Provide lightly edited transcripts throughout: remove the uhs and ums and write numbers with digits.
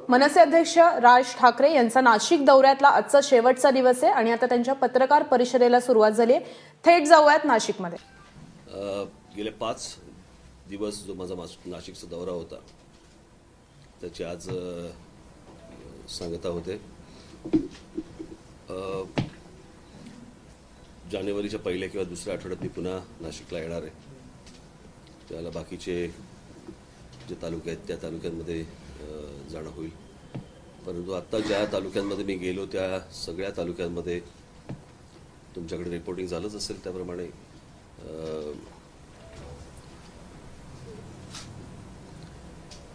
मनसे अध्यक्ष राज ठाकरे यांचा नाशिक दौऱ्यातला आजचा शेवटचा दिवस आहे आणि आता त्यांच्या पत्रकार परिषदेला सुरुवात झाली आहे. थेट जाऊयात नाशिकमध्ये. गेले 5 दिवस जो माझा नाशिकचा दौरा होता त्याची आज सांगता होते. जानेवारीच्या पहिल्या किंवा दुसऱ्या आठवड्यात मी पुन्हा नाशिकला येणार आहे. त्याला बाकीचे जे तालुके आहेत त्या तालुक्यांमध्ये जाणं होईल. परंतु आत्ता ज्या तालुक्यांमध्ये मी गेलो त्या सगळ्या तालुक्यांमध्ये तुमच्याकडे रिपोर्टिंग झालंच असेल त्याप्रमाणे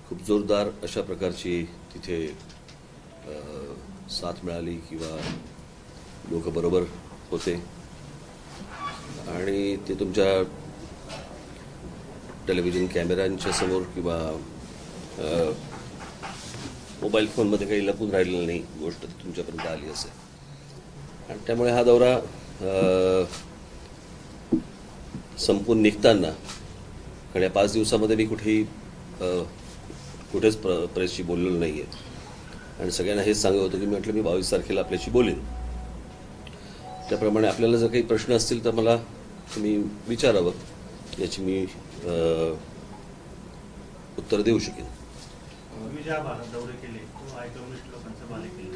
खूप जोरदार अशा प्रकारची तिथे साथ मिळाली किंवा लोक बरोबर होते आणि ते तुमच्या टेलिव्हिजन कॅमेऱ्यांच्या समोर किंवा मोबाईल फोनमध्ये काही लपून राहिलेलं नाही, गोष्ट तुमच्यापर्यंत आली असेल. आणि त्यामुळे हा दौरा संपून निघताना कारण या 5 दिवसामध्ये मी कुठेच प्रेसशी बोललेलो नाही आहे आणि सगळ्यांना हेच सांगत होतो की मी म्हटलं मी 22 तारखेला आपल्याशी बोलेन. त्याप्रमाणे आपल्याला जर काही प्रश्न असतील तर मला तुम्ही विचारावं, याची मी उत्तर देऊ शकेन. तुम्ही ज्या भागात दौरे केले तो कम्युनिस्ट लोकांचे बाले केले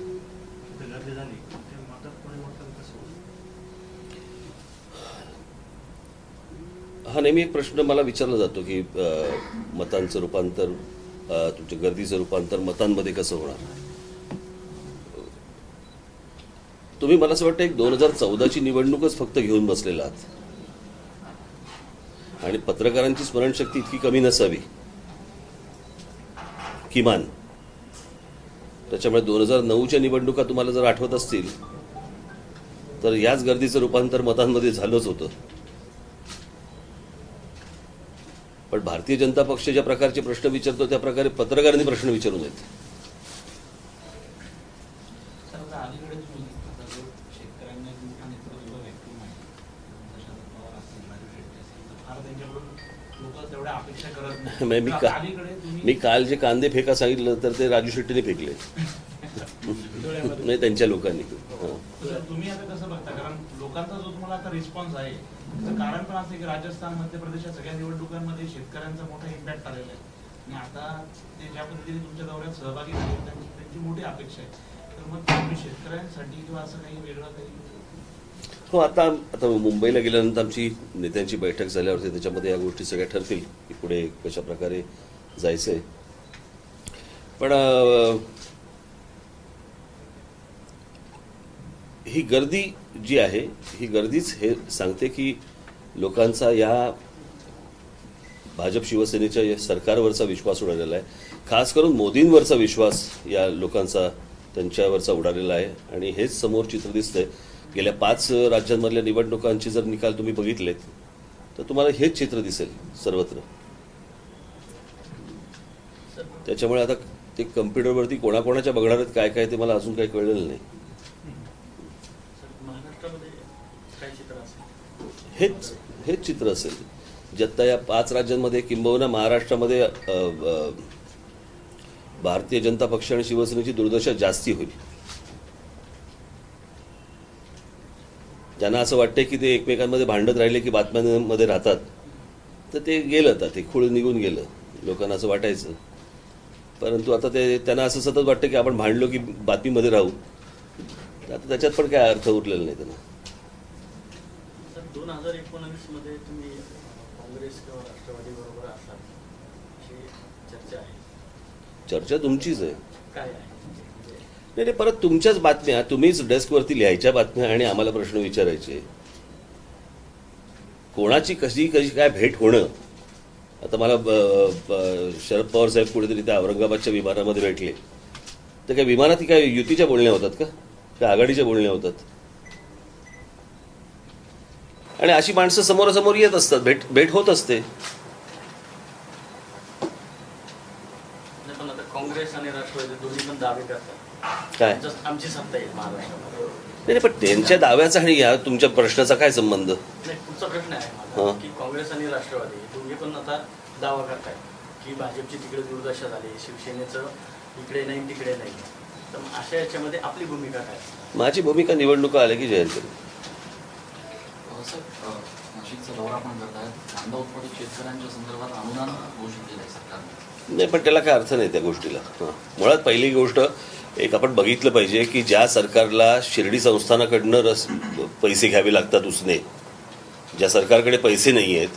तिथे गर्दी झाली ते मतात परिवर्तन कसं होईल? हा नेहमी एक प्रश्न मला विचारला जातो की मतांचं रूपांतर तुमच्या गर्दीचं रूपांतर मतांमध्ये कसं होणार. तुम्ही मला असं वाटतं एक 2014ची निवडणूकच फक्त घेऊन बसलेला आहात आणि पत्रकारांची स्मरणशक्ती इतकी कमी नसावी किमान. त्याच्यामुळे 2009च्या निवडणुका तुम्हाला जर आठवत असतील तर याच गर्दीचं रूपांतर मतांमध्ये झालंच होतं. पण भारतीय जनता पक्ष ज्या प्रकारचे प्रश्न विचारतो त्या प्रकारे पत्रकारांनी प्रश्न विचारू नयेत. मी काल जे कांदे फेका सांगितलं तर ते राजू शेट्टीने फेकले नाही त्यांच्या लोकांनी. तुम्ही आता कसं बघता, कारण लोकांचा जो तुम्हाला आता रिस्पॉन्स आहे त्याचं कारण पण असं की राजस्थान मध्य प्रदेशात सगळ्या निवडणुकांमध्ये शेतकऱ्यांचा मोठा इम्पॅक्ट आलेला आहे आणि आता ते ज्या पद्धतीने तुमच्या दौऱ्यात सहभागी झाले त्यांची मोठी अपेक्षा आहे. तर मग तुम्ही शेतकऱ्यांसाठी किंवा असं काही वेगळं काही हो आता मुंबईला गेल्यानंतर आमची नेत्यांची बैठक झाल्यावरती त्याच्यामध्ये या गोष्टी सगळ्या ठरतील की पुढे कशा प्रकारे जायचंय. पण ही गर्दी जी आहे ही गर्दीच हे सांगते की लोकांचा या भाजप शिवसेनेच्या सरकारवरचा विश्वास उडालेला आहे. खास करून मोदींवरचा विश्वास या लोकांचा त्यांच्यावरचा उडालेला आहे आणि हेच समोर चित्र दिसतंय. गेल्या 5 राज्यांमधल्या निवडणुकांचे जर निकाल तुम्ही बघितलेत तर तुम्हाला हेच चित्र दिसेल सर्वत्र. त्याच्यामुळे आता ते कम्प्युटरवरती कोणाकोणाच्या बघणार आहेत काय काय ते मला अजून काही कळलेलं नाही. हेच चित्र असेल जे आता या 5 राज्यांमध्ये किंबहुना महाराष्ट्रामध्ये भारतीय जनता पक्ष आणि शिवसेनेची दुर्दशा जास्ती होईल. ज्यांना असं वाटतंय की ते एकमेकांमध्ये भांडत राहिले की बातम्यांमध्ये राहतात तर ते गेलं, आता ते खूळ निघून गेलं. लोकांना असं वाटायचं, परंतु आता त्यांना असं सतत वाटतं की आपण भांडलो की बातमीमध्ये राहू. आता त्याच्यात पण काय अर्थ उरलेला नाही त्यांना. 2019 मध्ये तुम्ही काँग्रेस किंवा राष्ट्रवादी बरोबर असाल अशी चर्चा आहे. चर्चा तुमचीच आहे. काय आहे? नाही परत तुमच्याच बातम्या तुम्हीच डेस्कवरती लिहायच्या बातम्या आणि आम्हाला प्रश्न विचारायचे. कोणाची कशी कशी काय भेट होणं. आता मला शरद पवार साहेब कुठेतरी त्या औरंगाबादच्या विमानामध्ये भेटले तर काय विमानात काय युतीच्या बोलण्या होतात का आघाडीच्या बोलण्या होतात. आणि अशी माणसं समोरासमोर येत असतात, भेट होत असते. पण आता काँग्रेस आणि राष्ट्रवादी दोन्ही पण दावे करतात काय आमची सत्ता आहे महाराष्ट्रामध्ये. नाही पण त्यांच्या दाव्याचा आणि या तुमच्या प्रश्नाचा काय संबंध. नाही, पुढचा प्रश्न आहे माझा की काँग्रेस आणि राष्ट्रवादी दोन्ही पण आता दावा करतायत की भाजपची तिकडे दुर्दशा झाली, शिवसेनेचं इकडे नाही तिकडे नाही, तर अशा याच्यामध्ये आपली भूमिका काय? माझी भूमिका निवडणुका आल्या की जाहीर करेन. सर, नाशिकचा दौरा पण करतायत. कांदा उत्पादक शेतकऱ्यांच्या संदर्भात अनुदान घोषित केलं आहे सरकारने. नाही, पण त्याला काय अर्थ नाही त्या गोष्टीला. मुळात पहिली गोष्ट एक आपण बघितलं पाहिजे की ज्या सरकारला शिर्डी संस्थानाकडनं पैसे घ्यावे लागतात उसने, ज्या सरकारकडे पैसे नाही आहेत,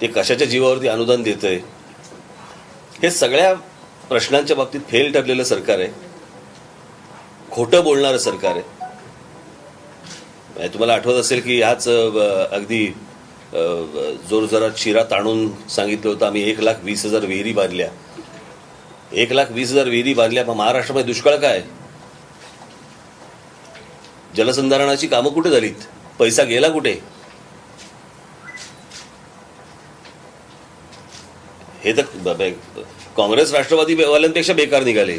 ते कशाच्या जीवावरती अनुदान देतंय, हे सगळ्या प्रश्नांच्या बाबतीत फेल ठरलेलं सरकार आहे, खोटं बोलणारं सरकार आहे. तुम्हाला आठवत असेल की ह्याच अगदी जोरजोरात शिरा ताणून सांगितलं होतं आम्ही 1,20,000 विहिरी बांधल्या. 1,20,000 विहिरी बांधल्या. मग महाराष्ट्रामध्ये दुष्काळ काय? जलसंधारणाची कामं कुठे झालीत? पैसा गेला कुठे? हे तर काँग्रेस राष्ट्रवादी वाल्यांपेक्षा बेकार निघाले.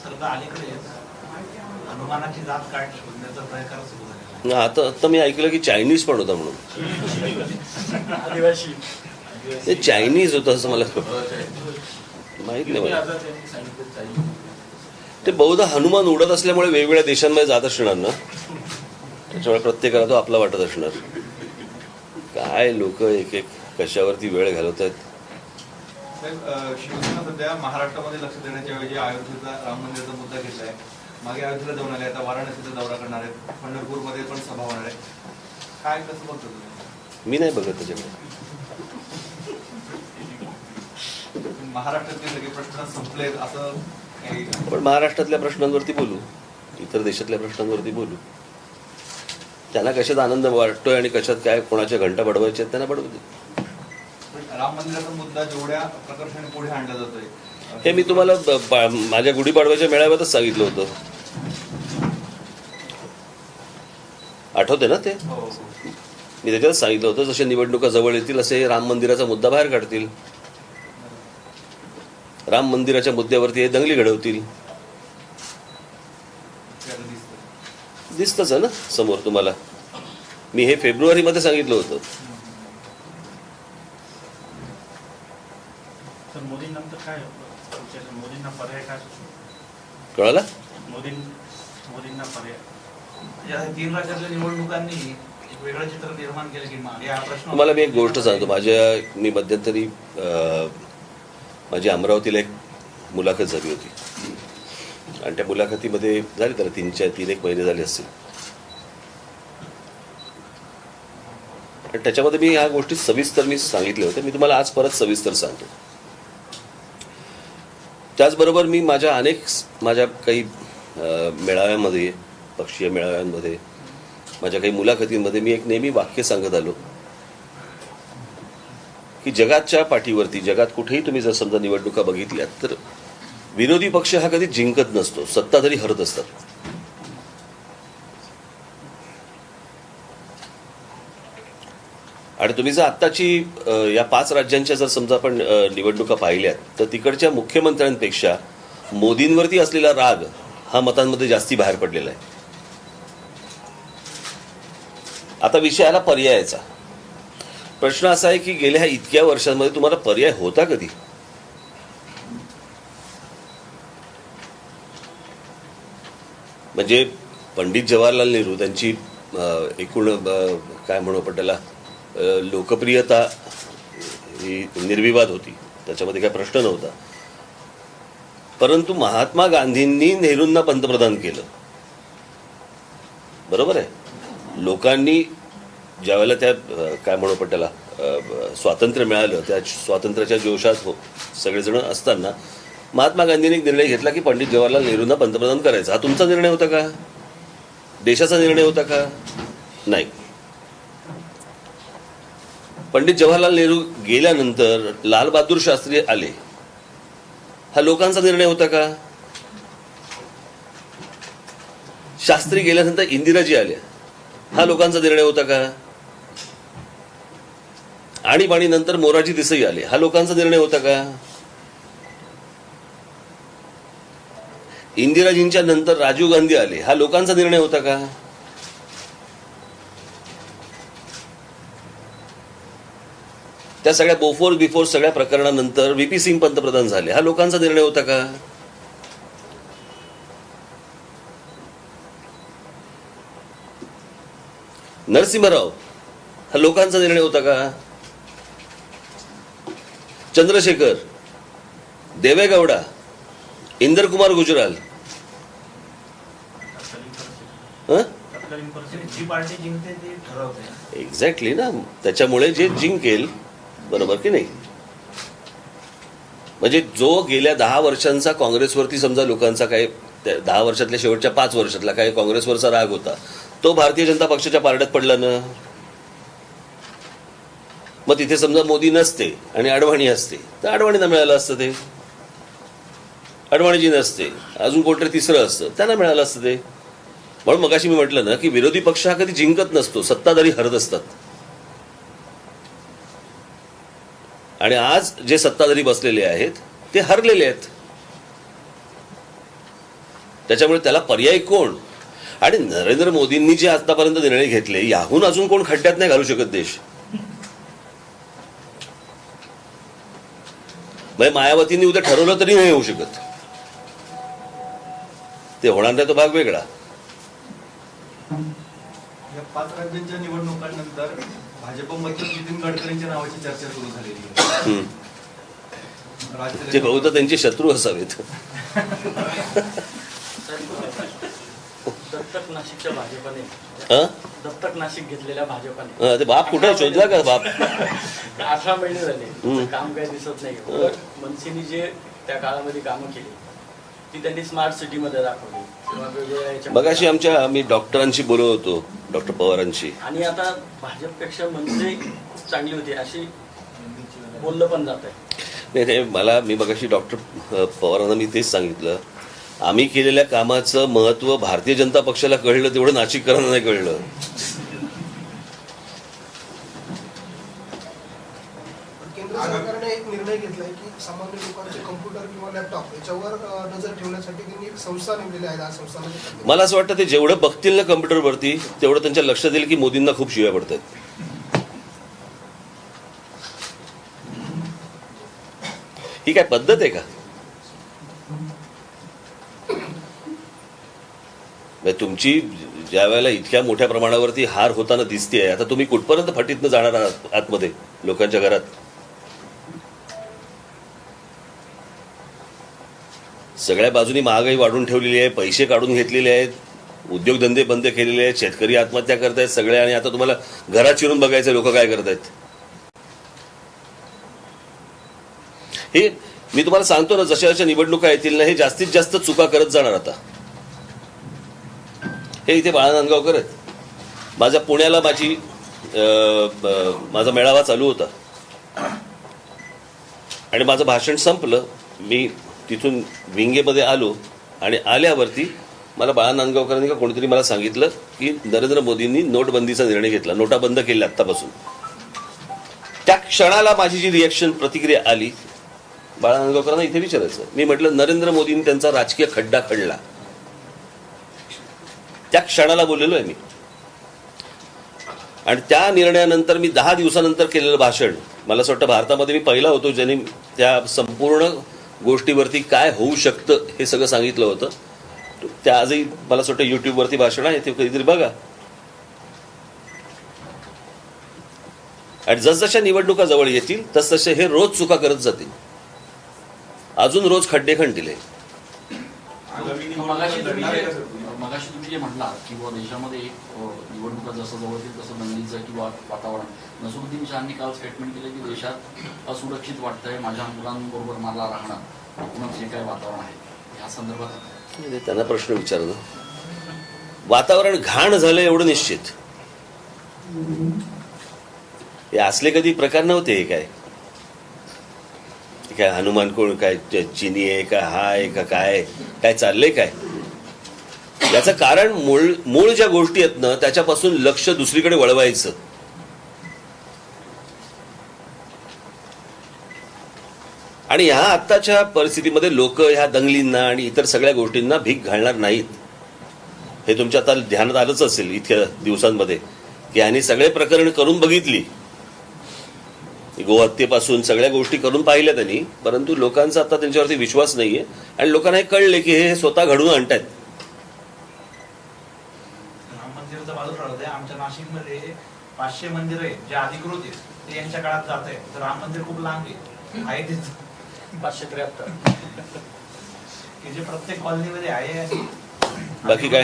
सर, अलीकडे अनुमानाची जात काढ शोधण्याचा प्रयत्न सुरू झालेला आहे. आता मी ऐकलं की चायनीज पण होता म्हणून. आदिवासी ते चायनीज होतं असं मला माहित नाही मला. ते बहुधा हनुमान उडत असल्यामुळे वेगवेगळ्या देशांमध्ये जात असणार ना, त्याच्यामुळे प्रत्येकाला तो आपला वाटत असणार. काय लोक एक एक कशावरती वेळ घालवत आहेत. शिवसेना सध्या महाराष्ट्रामध्ये लक्ष देण्याच्या ऐवजी अयोध्येचा राम मंदिराचा मुद्दा घेतलाय. मागे अयोध्येला जाऊन आले, आता वाराणसीचा दौरा करणार आहेत, पंढरपूरमध्ये पण सभा होणार आहे. काय कसं बघतो तुम्ही? मी नाही बघत त्याच्याकडे. महाराष्ट्रातले सगळे प्रश्न संपलेत असं काही? पण महाराष्ट्रातल्या प्रश्नांवरती बोलू, इतर देशातल्या प्रश्नांवरती बोलू. त्यांना कशात आनंद वाटतोय आणि कशात काय कोणाच्या घंटा बडवायच्या त्यांना बडवू दे. राम मंदिराचा मुद्दा जेवढ्या प्रकर्षाने पुढे आणला जातोय, हे मी तुम्हाला माझ्या गुढीपाडव्याच्या मेळाव्यातच सांगितलं होतं. आठवते ना ते? हो, मी त्याच्यात सांगितलं होतं जसे निवडणुका जवळ येतील असे राम मंदिराचा मुद्दा बाहेर काढतील, राम मंदिराच्या मुद्द्यावरती हे दंगली घडवतील. दिसतच आहे ना समोर तुम्हाला. मी हे फेब्रुवारीमध्ये सांगितलं होतं. तर मोदींनंतर काय मोदींना पर्याय काय? कळालं? मोदींना पर्याय या 3 राज्यातल्या निवडणुकांनी एक वेगळं चित्र निर्माण केलं की या प्रश्न. तुम्हाला मी एक गोष्ट सांगतो. मी मध्यंतरी माझी अमरावतीला एक मुलाखत झाली होती आणि त्या मुलाखतीमध्ये झाली त्याला 3-1 महिने झाले असतील. आणि त्याच्यामध्ये मी ह्या गोष्टी सविस्तर मी सांगितल्या होत्या. मी तुम्हाला आज परत सविस्तर सांगतो. त्याचबरोबर मी माझ्या काही मेळाव्यांमध्ये, पक्षीय मेळाव्यांमध्ये, माझ्या काही मुलाखतींमध्ये मी एक नेहमी वाक्य सांगत आलो की जगाच्या पाठीवरती, जगात कुठेही तुम्ही जर समजा निवडणुका बघितल्यात तर विरोधी पक्ष हा कधी जिंकत नसतो, सत्ताधारी हरत असतात. आणि तुम्ही जर आत्ताची या 5 राज्यांच्या जर समजा आपण निवडणुका पाहिल्यात तर तिकडच्या मुख्यमंत्र्यांपेक्षा मोदींवरती असलेला राग हा मतांमध्ये जास्ती बाहेर पडलेला आहे. आता विषय आला पर्यायाचा. प्रश्न असा आहे की गेल्या इतक्या वर्षांमध्ये तुम्हाला पर्याय होता कधी? म्हणजे पंडित जवाहरलाल नेहरू त्यांची एकूण काय म्हणू आपण त्याला लोकप्रियता ही निर्विवाद होती, त्याच्यामध्ये काय प्रश्न नव्हता. परंतु महात्मा गांधींनी नेहरूंना पंतप्रधान केलं, बरोबर आहे. लोकांनी ज्यावेळेला त्या काय म्हणू आपण त्याला स्वातंत्र्य मिळालं, त्या स्वातंत्र्याच्या जोशात सगळेजण असताना महात्मा गांधींनी एक निर्णय घेतला की पंडित जवाहरलाल नेहरूंना पंतप्रधान करायचा. हा तुमचा निर्णय होता का? देशाचा निर्णय होता का? नाही. पंडित जवाहरलाल नेहरू गेल्यानंतर लाल बहादूर शास्त्री आले, हा लोकांचा निर्णय होता का? शास्त्री गेल्यानंतर इंदिराजी आल्या, हा लोकांचा निर्णय होता का? आणीबाणी नंतर मोरारजी देसाई आले, हा लोकांचा निर्णय होता का? इंदिराजींच्या नंतर राजीव गांधी आले, हा लोकांचा निर्णय होता का? त्या सगळ्या बिफोर सगळ्या प्रकरणानंतर व्ही.पी. सिंग पंतप्रधान झाले. हा लोकांचा निर्णय होता का? नरसिंहराव हा लोकांचा निर्णय होता का? चंद्रशेखर, देवेगौडा, इंदरकुमार गुजराल, तत्कालीन परिस्थिती जी पार्टी जिंकते ती ठरवते. एक्झॅक्टली ना. त्याच्यामुळे जे जिंकेल, बरोबर की नाही, म्हणजे जो गेल्या 10 वर्षांचा काँग्रेसवरती समजा लोकांचा काही 10 वर्षातल्या शेवटच्या 5 वर्षातला काही काँग्रेसवरचा राग होता, तो भारतीय जनता पक्षाच्या पारड्यात पडला ना. मग तिथे समजा मोदी नसते आणि अडवाणी असते तर अडवाणींना मिळालं असतं ते. अडवाणीजी नसते, अजून कोणतरी तिसरं असतं, त्यांना मिळालं असतं ते. म्हणून मगाशी मी म्हटलं ना की विरोधी पक्ष हा कधी जिंकत नसतो, सत्ताधारी हरत असतात. आणि आज जे सत्ताधारी बसलेले आहेत ते हरलेले आहेत. त्याच्यामुळे त्याला पर्याय कोण? आणि नरेंद्र मोदींनी जे आतापर्यंत निर्णय घेतले, याहून अजून कोण खड्ड्यात नाही घालू शकत देश. म्हणजे मायावतींनी उद्या ठरवलं तरी नाही होऊ शकत. ते होणार नाही तो भाग वेगळा. या 5 राज्यांच्या निवडणुकांनंतर भाजपमध्ये नितीन गडकरींच्या नावाची चर्चा सुरू झालेली आहे. ते बहुधा त्यांचे शत्रू असावेत. दत्तक नाशिकच्या भाजपाने हा? दत्तक नाशिक घेतलेल्या भाजपाने ते बाप कुठे शोधला का बाप? 18 महिने झाले तुमचं काम काही दिसत नाही. उलट मनसेनी जे त्या काळामध्ये कामं केली ती त्यांनी स्मार्ट सिटीमध्ये दाखवली किंवा वेगवेगळ्या मगाशी मी डॉक्टरांशी बोलत होतो, डॉक्टर पवारांशी. आणि आता भाजपपेक्षा मनसे खूप चांगली होती अशी बोललं पण जात आहे. नाही, मी मगाशी डॉक्टर पवारांना मी तेच सांगितलं, आम्ही केलेल्या कामाचं महत्व भारतीय जनता पक्षाला कळलं तेवढं नाशिककरांना नाही कळलं. केंद्र सरकारने एक निर्णय घेतलाय की सामान्य लोकांचे कम्प्युटर किंवा लॅपटॉप याच्यावर नजर ठेवण्यासाठी त्यांनी एक संस्था नेमलेली आहे. आज संस्थांमध्ये मला असं वाटतं ते जेवढं बघतील ना कम्प्युटरवरती तेवढं त्यांच्या लक्षात येईल की मोदींना खूप शिव्या पडतात. ही काय पद्धत आहे का? तुमची ज्या वेळेला इतक्या मोठ्या प्रमाणावरती हार होताना दिसतेय, आता तुम्ही कुठपर्यंत फटीतनं जाणार आहात आतमध्ये लोकांच्या घरात? सगळ्या बाजूनी महागाई वाढून ठेवलेली आहे, पैसे काढून घेतलेले आहेत, उद्योगधंदे बंद केलेले आहेत, शेतकरी आत्महत्या करतायत सगळे. आणि आता तुम्हाला घरात शिरून बघायचं लोक काय करतायत. हे मी तुम्हाला सांगतो ना, जशा जशा निवडणुका येतील ना, हे जास्तीत जास्त चुका करत जाणार. आता हे इथे बाळा नांदगावकर आहेत. माझ्या पुण्याला माझा मेळावा चालू होता आणि माझं भाषण संपलं. मी तिथून विंगेमध्ये आलो आणि आल्यावरती मला बाळा नांदगावकरांनी का कोणीतरी मला सांगितलं की नरेंद्र मोदींनी नोटबंदीचा निर्णय घेतला, नोटा बंद केल्या आत्तापासून. त्या क्षणाला माझी जी रिॲक्शन प्रतिक्रिया आली, बाळा नांदगावकरांना इथे विचारायचं. मी म्हटलं नरेंद्र मोदींनी त्यांचा राजकीय खड्डा खडला. त्या क्षणाला बोललेलो आहे मी. आणि त्या निर्णयानंतर मी 10 दिवसानंतर केलेलं भाषण, मला असं वाटतं भारतामध्ये मी पहिला होतो ज्यांनी त्या संपूर्ण गोष्टीवरती काय होऊ शकतं हे सगळं सांगितलं होतं. त्या आजही मला असं वाटतं युट्यूबवरती भाषण आहे, ते कधीतरी बघा. आणि जसजशा निवडणुका जवळ येतील तसतसे हे रोज चुका करत जातील, अजून रोज खड्डे खणतील. मगाशी तुम्ही जे म्हटलात की बुवा देशामध्ये निवडणुका जसं जवळ येतील तसं दंगलीचं किंवा वातावरण, नसरुद्दीन शहांनी काल स्टेटमेंट केलं की देशात असुरक्षित वाटतंय, माझ्या मुलांबरोबर मला राहणं, एकूणच जे काय वातावरण आहे या संदर्भात त्यांना प्रश्न विचारलं. वातावरण घाण झालं एवढं निश्चित. हे असले कधी प्रकार नव्हते. हे काय हनुमान कोण, काय चिनी आहे का, हा आहे का, काय चाललंय काय? याचं कारण मूळ ज्या गोष्टी आहेत ना त्याच्यापासून लक्ष दुसरीकडे वळवायचं. आणि ह्या आत्ताच्या परिस्थितीमध्ये लोक ह्या दंगलींना आणि इतर सगळ्या गोष्टींना भीक घालणार नाहीत. हे तुमच्या आता ध्यानात आलंच असेल इतक्या दिवसांमध्ये की ह्यांनी सगळे प्रकरण करून बघितली गोहत्येपासून सगळ्या गोष्टी करून पाहिल्या त्यांनी, परंतु लोकांचा आता त्यांच्यावरती विश्वास नाहीये आणि लोकांना हे कळले की हे स्वतः घडवून आणतायत. राम मंदिराचं बाजूला राहत आहे. आमच्या नाशिकमध्ये 500 मंदिर आहे जे अधिकृत आहेत ते यांच्या काळात जात आहे. तर राम मंदिर खूप लांब आहे तेच 573 की जे प्रत्येक कॉलनीमध्ये आहे. आणि बाकी काय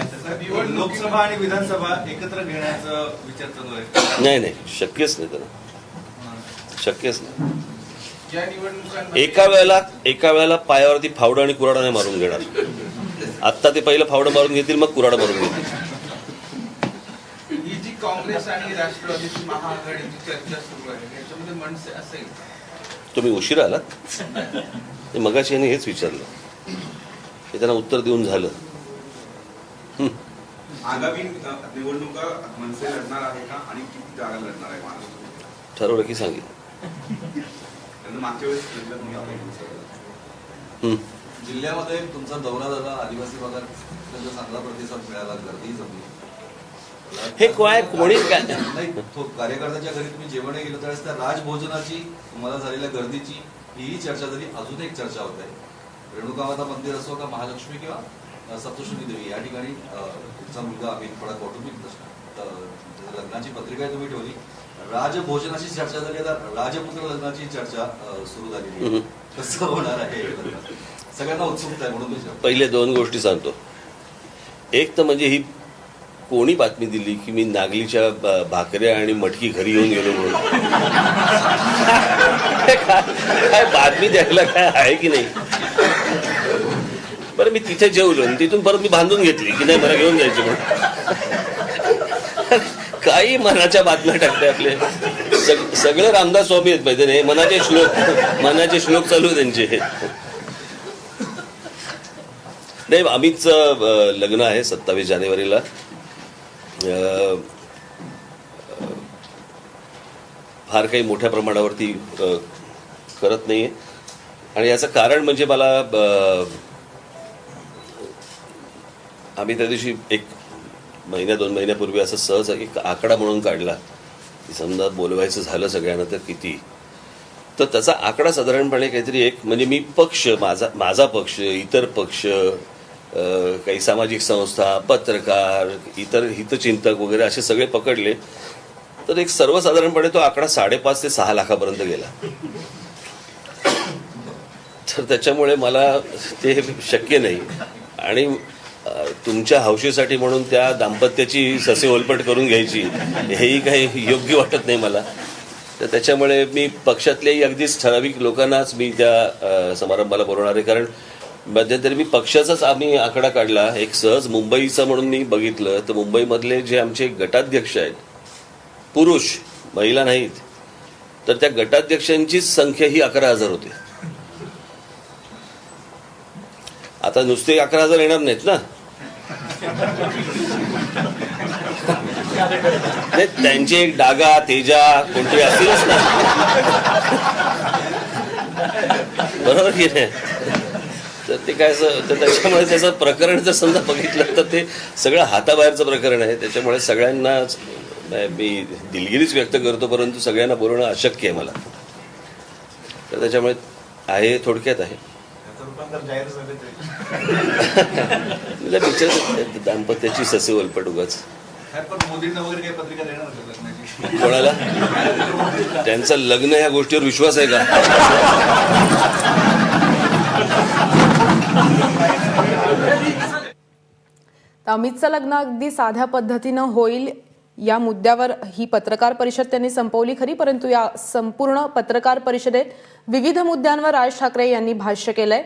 लोकसभा आणि विधानसभा एकत्र घेण्याचा विचार चालू आहे. नाही, शक्यच नाही त्याला, शक्यच नाही. ज्या निवडणुकांमध्ये एका वेळेला पायावरती फावडं आणि कुऱ्हाड नाही मारून घेणार. आत्ता ते पहिलं फावडं मारून घेतील, मग कुऱ्हाड मारून घेतील. ही जी काँग्रेस आणि राष्ट्रवादीची महाआघाडीची चर्चा सुरू आहे याच्यामध्ये मनसे असेल. तुम्ही उशिरा आलात. मगाशी यांनी हेच विचारलं, हे त्यांना उत्तर देऊन झालं. आगामी निवडणुका मनसे लढणार आहे का आणि किती जागा लढणार आहे महाराष्ट्रात ठरवलं की सांगेल. मागच्या वेळेस जिल्ह्यामध्ये तुमचा दौरा झाला, आदिवासी भागात त्यांचा चांगला प्रतिसाद मिळाला, गर्दी जमली. हे काय कोणी काय नाही, कार्यकर्त्याच्या घरी तुम्ही जेवण गेलं त्यावेळेस त्या राजभोजनाची तुम्हाला झालेल्या गर्दीची ही चर्चा झाली. अजून एक चर्चा होत आहे, रेणुकामाता मंदिर असो का महालक्ष्मी किंवा सप्तशृंगी देवी, या ठिकाणी तुमचा मुलगा अमित थोडा कौटुंबिक प्रश्न, लग्नाची पत्रिका तुम्ही ठेवली, राजभोजनाची चर्चा झाली, आता राजपुत्र लग्नाची चर्चा सुरू झालेली. कसं होणार आहे सगळ्यांना उत्सुकता आहे म्हणून विचार. पहिले 2 गोष्टी सांगतो. एक तर म्हणजे ही कोणी बातमी दिली की मी नागलीच्या भाकऱ्या आणि मटकी घरी येऊन गेलो म्हणून. काय बातमी द्यायला काय आहे की नाही. बरं, मी तिथे जेवलो आणि तिथून परत मी बांधून घेतली की नाही मला घेऊन जायचं म्हणून. काही मनाच्या बातम्या टाकते आपले. सगळे रामदास स्वामी आहेत पाहिजे, मनाचे श्लोक चालू आहे त्यांचे. नाही, अमितचं लग्न आहे 27 जानेवारीला. फार काही मोठ्या प्रमाणावरती करत नाहीये आणि याचं कारण म्हणजे मला आम्ही त्या दिवशी 1 महिन्या 2 महिन्यापूर्वी असं सहज एक आकडा म्हणून काढला की समजा बोलवायचं झालं सगळ्यांना तर किती, तर त्याचा आकडा साधारणपणे काहीतरी एक म्हणजे मी पक्ष, माझा पक्ष, इतर पक्ष, काही सामाजिक संस्था, पत्रकार, इतर हितचिंतक वगैरे असे सगळे पकडले तर एक सर्वसाधारणपणे तो आकडा 5.5 ते 6 लाखापर्यंत गेला. तर त्याच्यामुळे मला ते शक्य नाही आणि तुमच्या हौशेसाठी म्हणून त्या दाम्पत्याची ससे ओलपट करून घ्यायची हेही काही योग्य वाटत नाही मला. तर त्याच्यामुळे मी पक्षातल्याही अगदीच ठराविक लोकांनाच मी त्या समारंभाला बोलवणार आहे. कारण मध्यंतरी मी पक्षाचाच आम्ही आकडा काढला, एक सहज मुंबईचा म्हणून मी बघितलं तर मुंबईमधले जे आमचे गटाध्यक्ष आहेत, पुरुष, महिला नाहीत, तर त्या गटाध्यक्षांचीच संख्या ही 11,000 होती. आता नुसते 11,000 येणार नाहीत ना, त्यांची एक डागा, तेजा कोणती असतीलच ना, बरोबर की नाही. तर ते काय तर त्याच्यामुळे त्याचं प्रकरण जर समजा बघितलं तर ते सगळं हाताबाहेरचं प्रकरण आहे. त्याच्यामुळे सगळ्यांनाच मी दिलगिरीच व्यक्त करतो, परंतु सगळ्यांना बोलवणं अशक्य आहे मला. तर त्याच्यामुळे आहे, थोडक्यात आहे. दाम्पत्याची ससे ओलपट उगाच. मोदींना वगैरे काही पत्रिका देणार कोणाला? त्यांचं लग्न ह्या गोष्टीवर विश्वास आहे का? अमितचं लग्न अगदी साध्या पद्धतीनं होईल या मुद्द्यावर ही पत्रकार परिषद त्यांनी संपवली खरी, परंतु या संपूर्ण पत्रकार परिषदेत विविध मुद्द्यांवर राज ठाकरे यांनी भाष्य केलंय.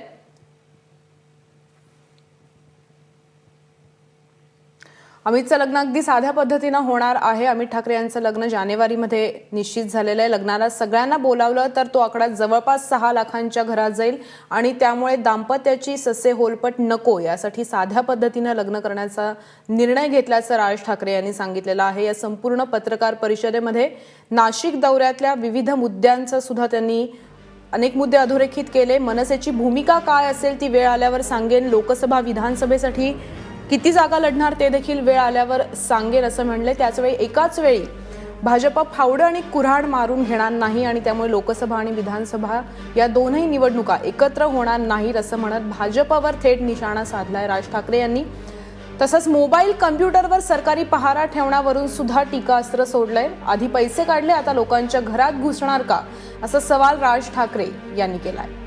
अमितचं लग्न अगदी साध्या पद्धतीनं होणार आहे. अमित ठाकरे यांचं लग्न जानेवारीमध्ये निश्चित झालेलं आहे. लग्नाला सगळ्यांना बोलावलं तर तो आकडा जवळपास 6 लाखांच्या घरात जाईल आणि त्यामुळे दाम्पत्याची ससे होलपट नको यासाठी साध्या पद्धतीनं लग्न करण्याचा निर्णय घेतल्याचं राज ठाकरे यांनी सांगितलेलं आहे. या संपूर्ण पत्रकार परिषदेमध्ये नाशिक दौऱ्यातल्या विविध मुद्द्यांचं सुद्धा त्यांनी अनेक मुद्दे अधोरेखित केले. मनसेची भूमिका काय असेल ती वेळ आल्यावर सांगेन. लोकसभा विधानसभेसाठी किती जागा लढणार ते देखील वेळ आल्यावर सांगेन असं म्हणले. त्याचवेळी एकाच वेळी भाजप फावडं आणि कुऱ्हाड मारून घेणार नाही आणि त्यामुळे लोकसभा आणि विधानसभा या दोनही निवडणुका एकत्र होणार नाहीत असं म्हणत भाजपवर थेट निशाणा साधलाय राज ठाकरे यांनी. तसंच मोबाईल कम्प्युटरवर सरकारी पहारा ठेवण्यावरून सुद्धा टीकास्त्र सोडलंय. आधी पैसे काढले, आता लोकांच्या घरात घुसणार का, असा सवाल राज ठाकरे यांनी केलाय.